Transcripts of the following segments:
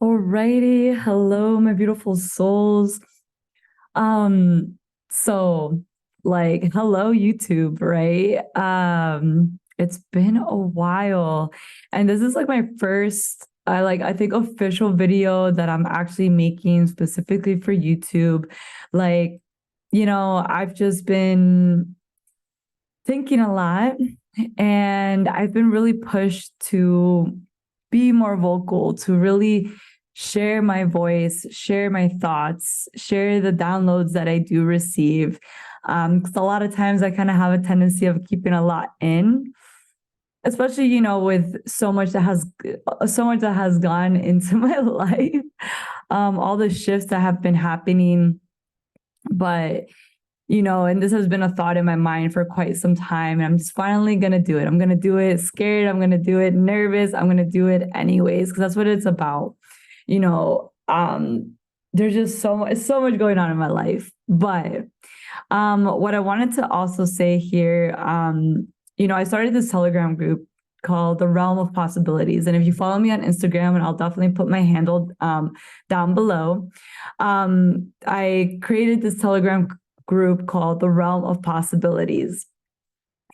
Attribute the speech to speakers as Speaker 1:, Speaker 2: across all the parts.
Speaker 1: Alrighty. Hello, my beautiful souls. Um, so hello, YouTube, right? It's been a while, and this is like my first, I think official video that I'm actually making specifically for YouTube. Like, I've just been thinking a lot, and I've been really pushed to be more vocal, to really share my voice, share my thoughts, share the downloads that I do receive. 'Cause a lot of times I kind of have a tendency of keeping a lot in, especially with so much that has gone into my life, all the shifts that have been happening, but and this has been a thought in my mind for quite some time. And I'm just finally going to do it. I'm going to do it scared. I'm going to do it nervous. I'm going to do it anyways, because that's what it's about. You know, um, there's just so much going on in my life. But what I wanted to also say here, I started this Telegram group called The Realm of Possibilities. And if you follow me on Instagram, and I'll definitely put my handle down below, I created this Telegram group called The Realm of Possibilities.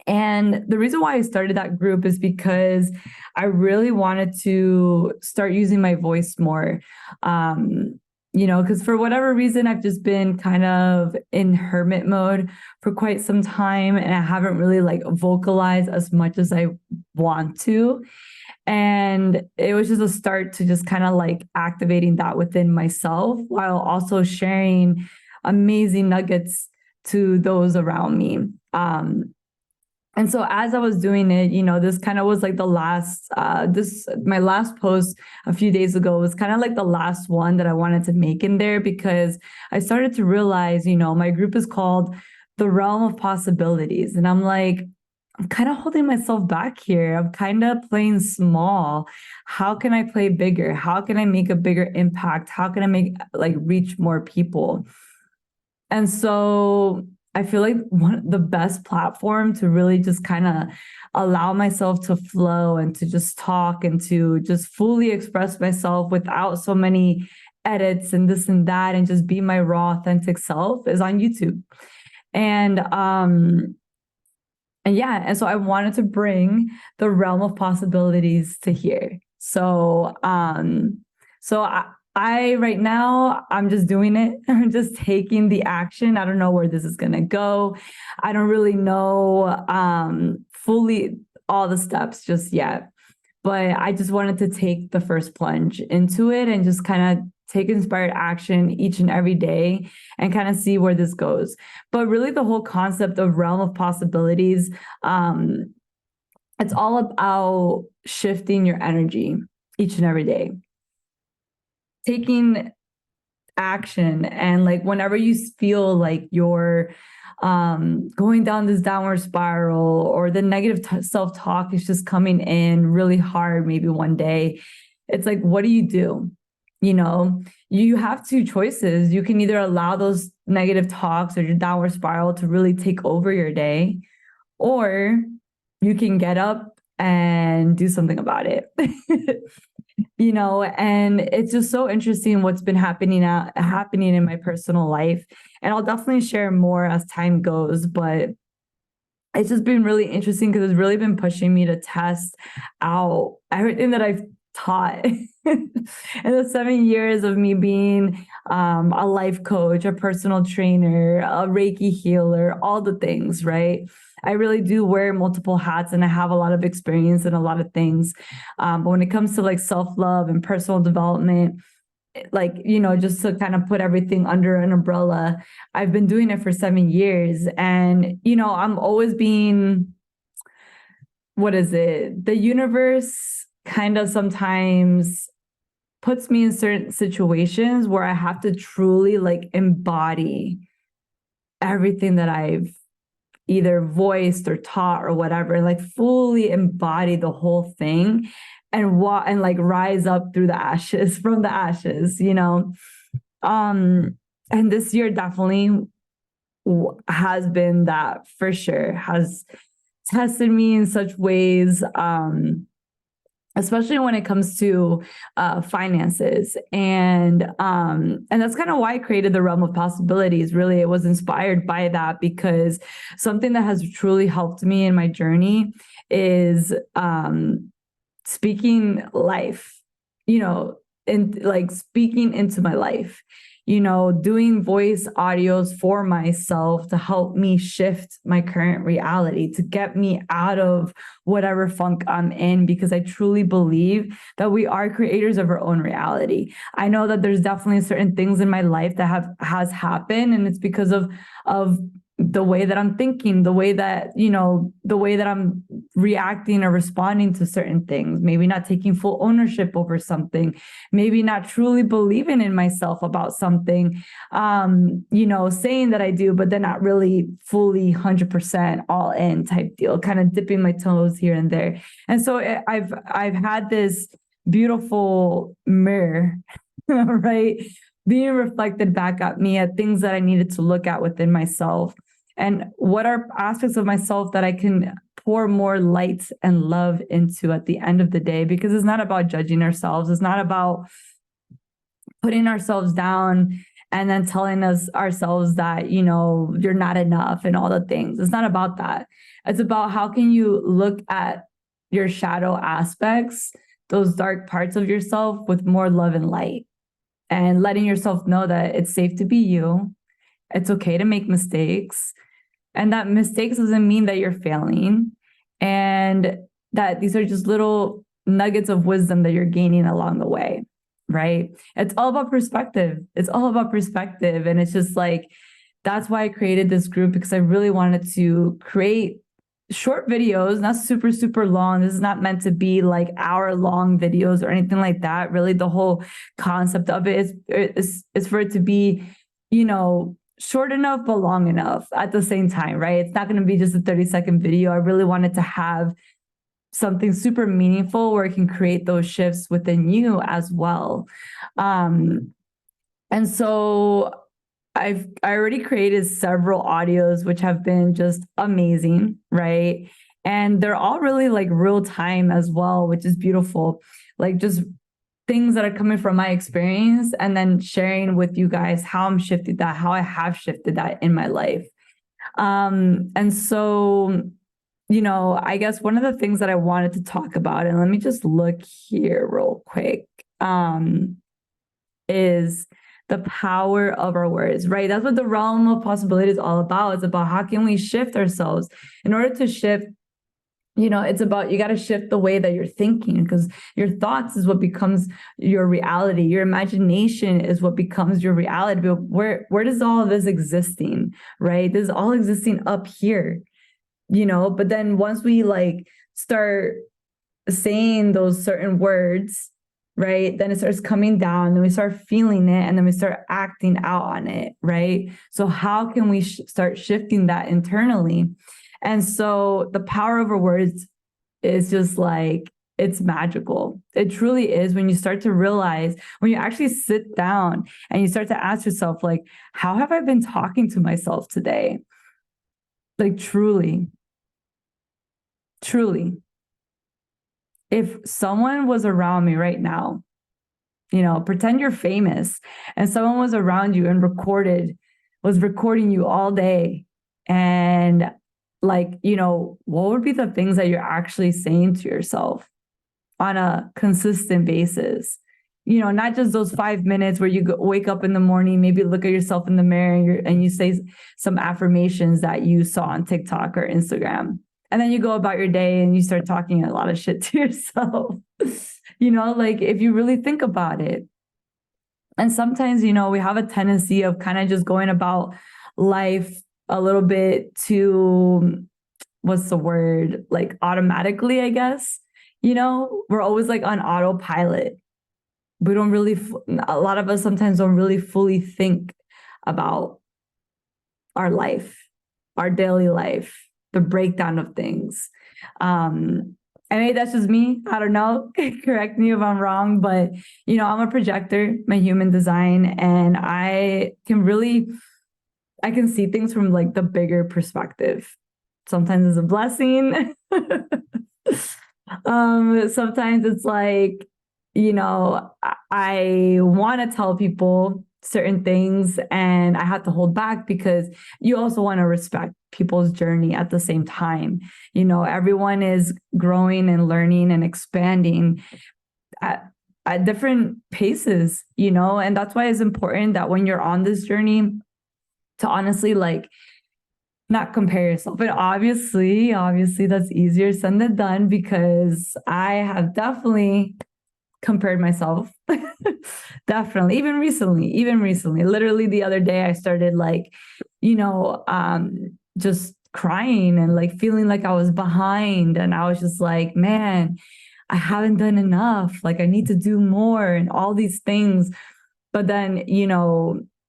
Speaker 1: And the reason why I started that group is because I really wanted to start using my voice more. Because for whatever reason, I've just been kind of in hermit mode for quite some time, and I haven't really like vocalized as much as I want to. And it was just a start to just kind of like activating that within myself while also sharing amazing nuggets to those around me. And so as I was doing it, this kind of was like the last, my last post a few days ago was kind of like the last one that I wanted to make in there, because I started to realize, my group is called The Realm of Possibilities. And I'm like, I'm kind of holding myself back here. I'm kind of playing small. How can I play bigger? How can I make a bigger impact? How can I reach more people? And so I feel like the best platform to really just kind of allow myself to flow and to just talk and to just fully express myself without so many edits and this and that, and just be my raw, authentic self, is on YouTube. And so I wanted to bring the realm of possibilities to here. So right now I'm just doing it. I'm just taking the action. I don't know where this is gonna go. I don't really know fully all the steps just yet. But I just wanted to take the first plunge into it and just kind of take inspired action each and every day and kind of see where this goes. But really, the whole concept of realm of possibilities, it's all about shifting your energy each and every day, taking action. And like whenever you feel like you're going down this downward spiral, or the negative self-talk is just coming in really hard, maybe one day, it's like, what do? You have two choices. You can either allow those negative talks or your downward spiral to really take over your day, or you can get up and do something about it. And it's just so interesting what's been happening in my personal life. And I'll definitely share more as time goes, but it's just been really interesting because it's really been pushing me to test out everything that I've taught in the 7 years of me being a life coach, a personal trainer, a Reiki healer, all the things, right? I really do wear multiple hats, and I have a lot of experience in a lot of things. But when it comes to like self-love and personal development, just to kind of put everything under an umbrella, I've been doing it for 7 years. And, I'm always being, what is it? The universe kind of sometimes puts me in certain situations where I have to truly like embody everything that I've either voiced or taught or whatever, like fully embody the whole thing and like rise up through the ashes from the ashes. And this year definitely has been that, for sure, has tested me in such ways. especially when it comes to finances. And that's kind of why I created the Realm of Possibilities. Really, it was inspired by that, because something that has truly helped me in my journey is speaking life, and like speaking into my life, doing voice audios for myself to help me shift my current reality, to get me out of whatever funk I'm in, because I truly believe that we are creators of our own reality. I know that there's definitely certain things in my life that has happened, and it's because of the way that I'm thinking, the way that I'm reacting or responding to certain things, maybe not taking full ownership over something, maybe not truly believing in myself about something, saying that I do, but then not really fully 100% all in type deal, kind of dipping my toes here and there. And so I've had this beautiful mirror, right, being reflected back at me, at things that I needed to look at within myself, and what are aspects of myself that I can pour more light and love into at the end of the day. Because it's not about judging ourselves. It's not about putting ourselves down and then telling ourselves that, you're not enough and all the things. It's not about that. It's about how can you look at your shadow aspects, those dark parts of yourself, with more love and light, and letting yourself know that it's safe to be you. It's okay to make mistakes. And that mistakes doesn't mean that you're failing, and that these are just little nuggets of wisdom that you're gaining along the way, right? It's all about perspective. It's all about perspective. And it's just like, that's why I created this group, because I really wanted to create short videos, not super, super long. This is not meant to be like hour-long videos or anything like that. Really, the whole concept of it is for it to be, short enough, but long enough at the same time, right? It's not going to be just a 30-second video. I really wanted to have something super meaningful where it can create those shifts within you as well. And so I already created several audios, which have been just amazing, right? And they're all really like real time as well, which is beautiful. Like just things that are coming from my experience, and then sharing with you guys how I'm shifted that, how I have shifted that in my life. And so, I guess one of the things that I wanted to talk about, and let me just look here real quick, is the power of our words, right? That's what the realm of possibility is all about. It's about how can we shift ourselves. In order to shift, it's about, you got to shift the way that you're thinking, because your thoughts is what becomes your reality. Your imagination is what becomes your reality. But where does all of this existing, right? This is all existing up here, but then once we like start saying those certain words, right, then it starts coming down, then we start feeling it, and then we start acting out on it, right? So how can we start shifting that internally? And so the power of our words is just like, it's magical. It truly is, when you start to realize, when you actually sit down and you start to ask yourself, like, how have I been talking to myself today? Like, truly. If someone was around me right now, pretend you're famous, and someone was around you and was recording you all day, and like, what would be the things that you're actually saying to yourself on a consistent basis? Not just those 5 minutes where you wake up in the morning, maybe look at yourself in the mirror and you say some affirmations that you saw on TikTok or Instagram. And then you go about your day and you start talking a lot of shit to yourself, like, if you really think about it. And sometimes, we have a tendency of kind of just going about life a little bit too, what's the word, like automatically, I guess. We're always like on autopilot. We don't really, a lot of us sometimes don't really fully think about our life, our daily life, the breakdown of things. And maybe that's just me. I don't know. Correct me if I'm wrong, but I'm a projector, my human design, and I can see things from like the bigger perspective. Sometimes it's a blessing. Sometimes it's like, I want to tell people certain things and I have to hold back because you also want to respect people's journey at the same time. Everyone is growing and learning and expanding at different paces, and that's why it's important that when you're on this journey to honestly like not compare yourself. But obviously that's easier said than done because I have definitely compared myself. Definitely. Even recently. Literally the other day I started like, just crying and like feeling like I was behind. And I was just like, man, I haven't done enough. Like I need to do more and all these things. But then,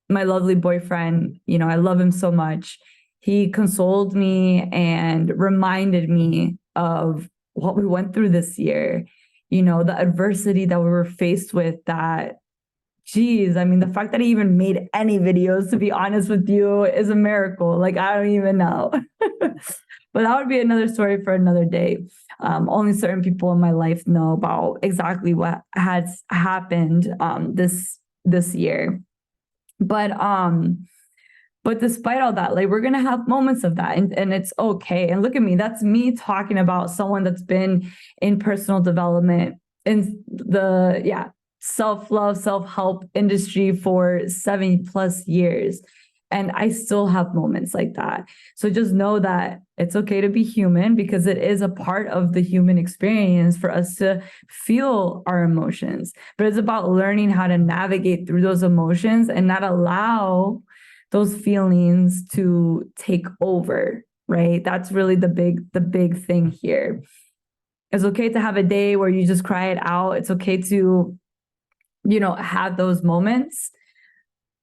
Speaker 1: my lovely boyfriend, I love him so much. He consoled me and reminded me of what we went through this year, the adversity that we were faced with that, geez, I mean, the fact that he even made any videos, to be honest with you, is a miracle. Like, I don't even know. But that would be another story for another day. Only certain people in my life know about exactly what has happened this year. But despite all that, like we're gonna have moments of that and it's okay. And look at me, that's me talking about someone that's been in personal development in the self-love, self-help industry for 70+ years. And I still have moments like that. So just know that it's okay to be human because it is a part of the human experience for us to feel our emotions. But it's about learning how to navigate through those emotions and not allow those feelings to take over, right? That's really the big thing here. It's okay to have a day where you just cry it out. It's okay to, have those moments.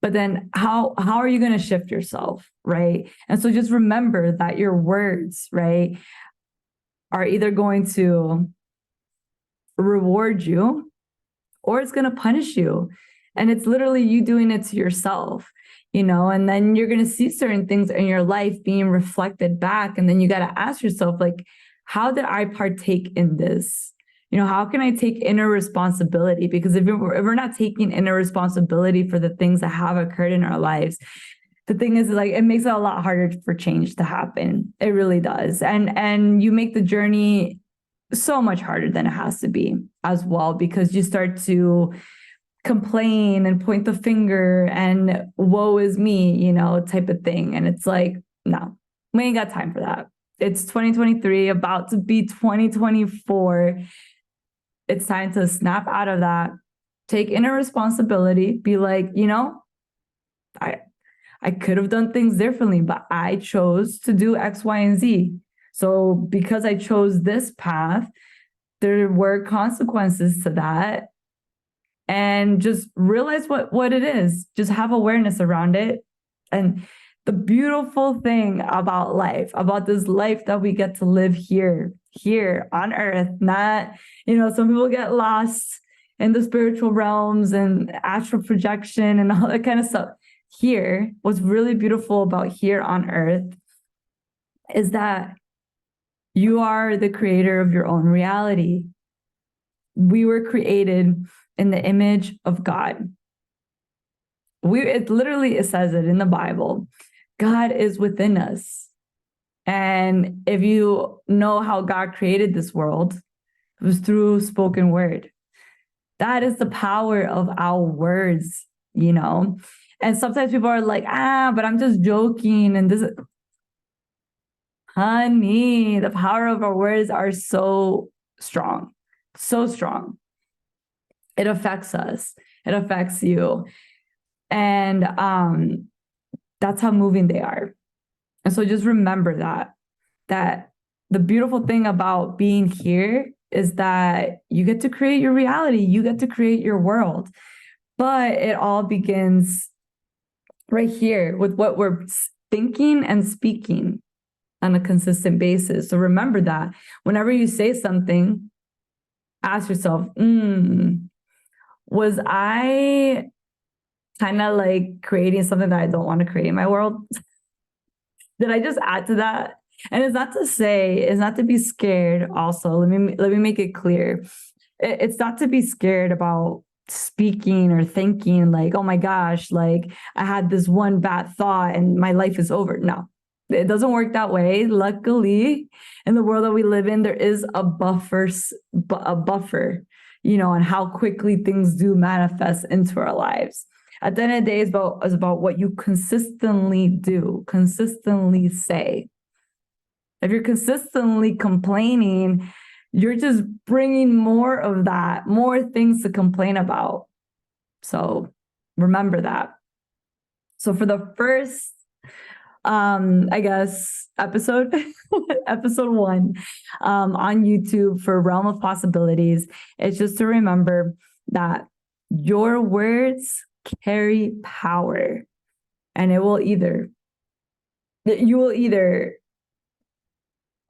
Speaker 1: But then how are you going to shift yourself, right? And so just remember that your words, right, are either going to reward you or it's going to punish you. And it's literally you doing it to yourself, and then you're going to see certain things in your life being reflected back. And then you got to ask yourself, like, how did I partake in this? How can I take inner responsibility? Because if we're not taking inner responsibility for the things that have occurred in our lives, the thing is, like, it makes it a lot harder for change to happen. It really does. And you make the journey so much harder than it has to be as well, because you start to complain and point the finger and woe is me, type of thing. And it's like, no, we ain't got time for that. It's 2023, about to be 2024. It's time to snap out of that, take inner responsibility, be like, I could have done things differently, but I chose to do X, Y, and Z. So because I chose this path, there were consequences to that. And just realize what it is. Just have awareness around it. And the beautiful thing about life, about this life that we get to live here on earth, not, some people get lost in the spiritual realms and astral projection and all that kind of stuff. Here, what's really beautiful about here on earth is that you are the creator of your own reality. We were created in the image of God. It says it in the Bible. God is within us. And if you know how God created this world, it was through spoken word. That is the power of our words, And sometimes people are like, but I'm just joking. And this, honey, the power of our words are so strong, so strong. It affects us. It affects you. And that's how moving they are. And so just remember that the beautiful thing about being here is that you get to create your reality. You get to create your world. But it all begins right here with what we're thinking and speaking on a consistent basis. So remember that whenever you say something, ask yourself, was I kind of like creating something that I don't want to create in my world? Did I just add to that? And it's not to be scared also. Let me make it clear. It's not to be scared about speaking or thinking like, oh my gosh, like I had this one bad thought and my life is over. No, it doesn't work that way. Luckily, in the world that we live in, there is a buffer, on how quickly things do manifest into our lives. At the end of the day, it's about what you consistently do, consistently say. If you're consistently complaining, you're just bringing more of that, more things to complain about. So remember that. So for the first, I guess, episode, episode 1 on YouTube for Realm of Possibilities, it's just to remember that your words carry power, and you will either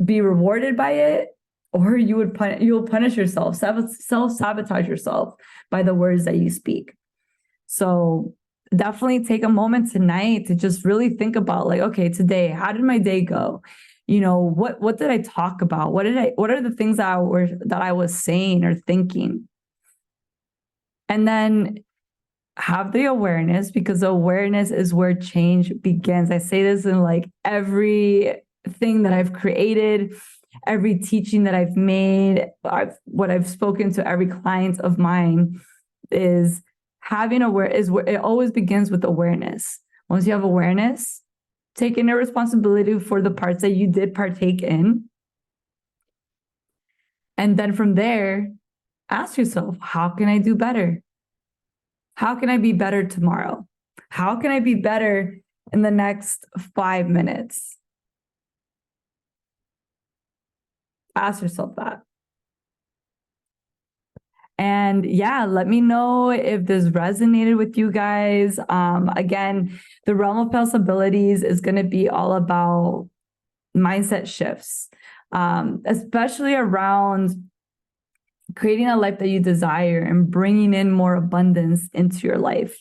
Speaker 1: be rewarded by it, or you'll punish yourself, self-sabotage yourself by the words that you speak. So definitely take a moment tonight to just really think about, like, okay, today, how did my day go? What did I talk about? What are the things that I was saying or thinking? And then have the awareness, because the awareness is where change begins. I say this in like everything that I've created, every teaching that I've made, what I've spoken to every client of mine is having awareness. It always begins with awareness. Once you have awareness, taking a responsibility for the parts that you did partake in. And then from there, ask yourself, how can I do better? How can I be better tomorrow? How can I be better in the next 5 minutes? Ask yourself that. And yeah, let me know if this resonated with you guys. Again, the realm of possibilities is going to be all about mindset shifts, especially around creating a life that you desire and bringing in more abundance into your life.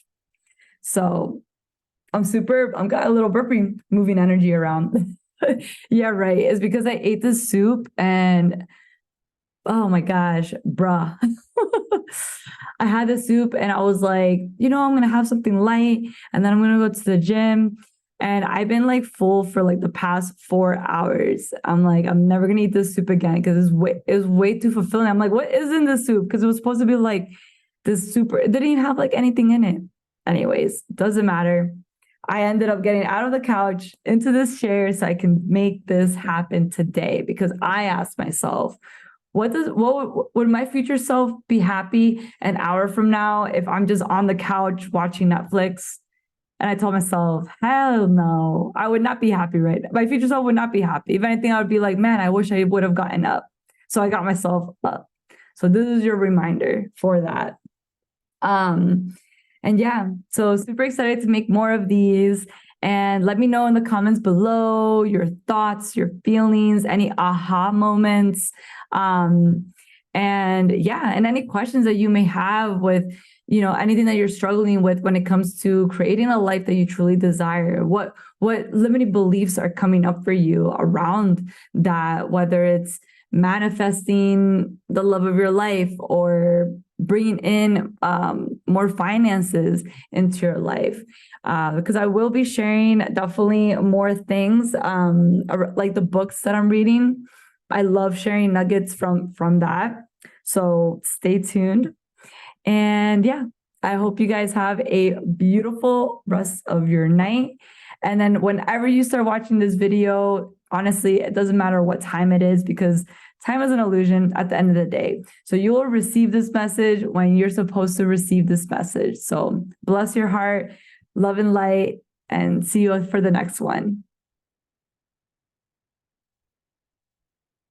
Speaker 1: So I'm got a little burpee moving energy around. Yeah, right. It's because I ate this soup and oh my gosh, bruh. I had the soup and I was like, I'm going to have something light and then I'm going to go to the gym. And I've been like full for like the past 4 hours. I'm like, I'm never going to eat this soup again because it was way too fulfilling. I'm like, what is in this soup? Because it was supposed to be like this super, it didn't even have like anything in it. Anyways, doesn't matter. I ended up getting out of the couch into this chair so I can make this happen today, because I asked myself, what would my future self be happy an hour from now if I'm just on the couch watching Netflix? And I told myself, hell no, I would not be happy right now. My future self would not be happy. If anything, I would be like, man, I wish I would have gotten up. So I got myself up. So this is your reminder for that. And yeah, so super excited to make more of these. And let me know in the comments below your thoughts, your feelings, any aha moments. And yeah, and any questions that you may have with, anything that you're struggling with when it comes to creating a life that you truly desire. What limiting beliefs are coming up for you around that, whether it's manifesting the love of your life or bringing in more finances into your life, because I will be sharing definitely more things like the books that I'm reading. I love sharing nuggets from that, so stay tuned. And yeah, I hope you guys have a beautiful rest of your night. And then whenever you start watching this video, honestly, it doesn't matter what time it is, because time is an illusion at the end of the day. So you will receive this message when you're supposed to receive this message. So bless your heart, love and light, and see you for the next one.